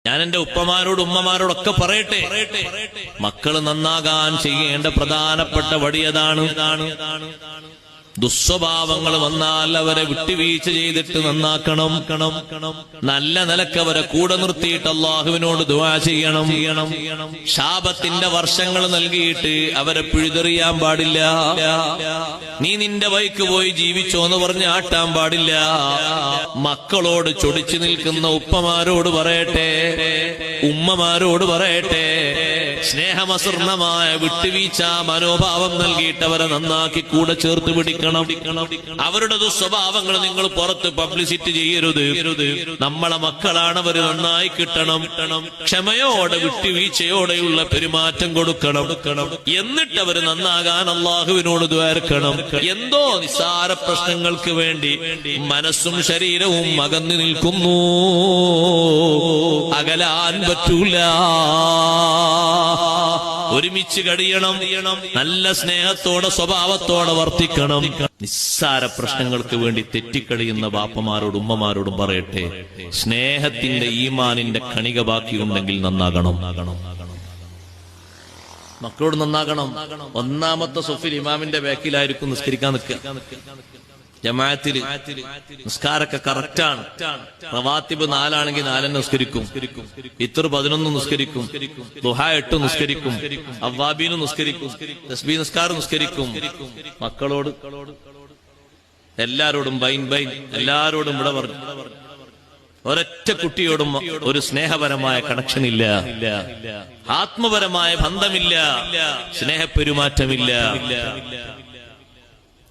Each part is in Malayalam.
ഞാൻ എന്റെ ഉപ്പമാരോട് ഉമ്മമാരോടൊക്കെ പറയട്ടെ, മക്കള് നന്നാകാൻ ചെയ്യേണ്ട പ്രധാനപ്പെട്ട വടിയതാണ്. ദുസ്വഭാവങ്ങൾ വന്നാൽ അവരെ വിട്ടുവീഴ്ച ചെയ്തിട്ട് നന്നാക്കണം. നല്ല നിലക്ക് അവരെ കൂടെ നിർത്തിയിട്ട് അള്ളാഹുവിനോട് ദുആ ചെയ്യണം. ശാപത്തിന്റെ വർഷങ്ങൾ നൽകിയിട്ട് അവരെ പിഴുതെറിയാൻ പാടില്ല. നീ നിന്റെ വഴിക്ക് പോയി ജീവിച്ചോ എന്ന് പറഞ്ഞ് ആട്ടാൻ പാടില്ല. മക്കളോട് ചൊടിച്ചു നിൽക്കുന്ന ഉപ്പമാരോട് പറയട്ടെ, ഉമ്മമാരോട് പറയട്ടെ, സ്നേഹമസൃണമായ വിട്ടുവീഴ്ച മനോഭാവം നൽകിയിട്ട് അവരെ നന്നാക്കി കൂടെ ചേർത്ത് പിടിക്കണം. അവരുടെ ദുസ്വഭാവങ്ങൾ നിങ്ങൾ പുറത്ത് പബ്ലിസിറ്റി ചെയ്യരുത്. നമ്മളെ മക്കളാണ്, അവര് നന്നായി കിട്ടണം. ക്ഷമയോടെ വിട്ടുവീഴ്ചയോടെയുള്ള പെരുമാറ്റം കൊടുക്കണം. എന്നിട്ട് അവര് നന്നാകാൻ അള്ളാഹുവിനോട് ദ്വാരക്കണം. എന്തോ നിസ്സാര പ്രശ്നങ്ങൾക്ക് വേണ്ടി മനസ്സും ശരീരവും അകന്നു നിൽക്കുന്നു. അകലാൻ പറ്റൂല. ഒരുമിച്ച് കഴിയണം. നല്ല സ്നേഹത്തോടെ സ്വഭാവത്തോടെ വർത്തിക്കണം. നിസ്സാര പ്രശ്നങ്ങൾക്ക് വേണ്ടി തെറ്റിക്കഴിയുന്ന ബാപ്പമാരോടും ഉമ്മമാരോടും പറയട്ടെ, സ്നേഹത്തിന്റെ ഈമാനിന്റെ കണിക ബാക്കിയുണ്ടെങ്കിൽ നന്നാകണം. മക്കളോട് നന്നാകണം. ഒന്നാമത്തെ സൊഫിൽ ഇമാമിന്റെ ബാക്കിലായിരിക്കും നിസ്കരിക്കാൻ നിൽക്കുക. ജമാഅത്തില് നിസ്കാരൊക്കെ കറക്റ്റാണ്. റവാത്തിബ് 4 ആണെങ്കിൽ 4 നിസ്കരിക്കും. ഇത്ര 11 നിസ്കരിക്കും. ദുഹാ 8 നിസ്കരിക്കും. അവ്വാബീനും നിസ്കരിക്കും. തസ്ബീഹ് നിസ്കാരം നിസ്കരിക്കും. മക്കളോട് എല്ലാരോടും ബൈൻ എല്ലാരോടും ഇവിടെ പറഞ്ഞു. ഒരൊറ്റ കുട്ടിയോടും ഒരു സ്നേഹപരമായ കണക്ഷൻ ഇല്ല, ആത്മപരമായ ബന്ധമില്ല, സ്നേഹപ്പെരുമാറ്റമില്ല.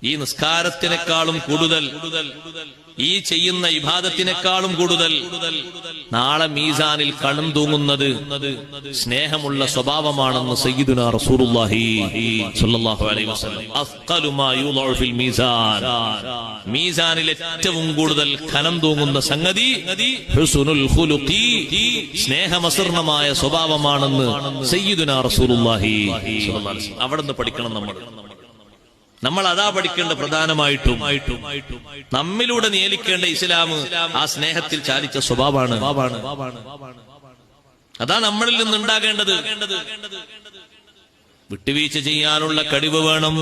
ഈ നിസ്കാരത്തിനേക്കാളും കൂടുതൽ, ഈ ചെയ്യുന്ന ഇബാദത്തിനേക്കാളും കൂടുതൽ നാളെ മീസാനിൽ കണം തൂങ്ങുന്നത് സ്നേഹമുള്ള സ്വഭാവമാണെന്ന് സയ്യിദുനാ റസൂലുള്ളാഹി സ്വല്ലല്ലാഹു അലൈഹി വസല്ലം. അസ്ഖലു മാ യുളഉ ഫിൽ മീസാൻ, മീസാനിൽ ഏറ്റവും കൂടുതൽ കനം തൂങ്ങുന്ന സംഗതി ഹുസ്നുൽ ഖുലുഖി, സ്നേഹമസൃണമായ സ്വഭാവമാണെന്ന് സയ്യിദുനാ റസൂലുള്ളാഹി സ്വല്ലല്ലാഹു അലൈഹി വസല്ലം. അവിടെ നിന്ന് പഠിക്കണം നമ്മൾ അതാ പഠിക്കേണ്ട. പ്രധാനമായിട്ടും നമ്മിലൂടെ നിയലിക്കേണ്ട ഇസ്ലാം ആ സ്നേഹത്തിൽ ചാലിച്ച സ്വഭാവമാണ്. അതാ നമ്മളിൽ നിന്നുണ്ടാകേണ്ടത്. വിട്ടുവീഴ്ച ചെയ്യാനുള്ള കഴിവ് വേണം.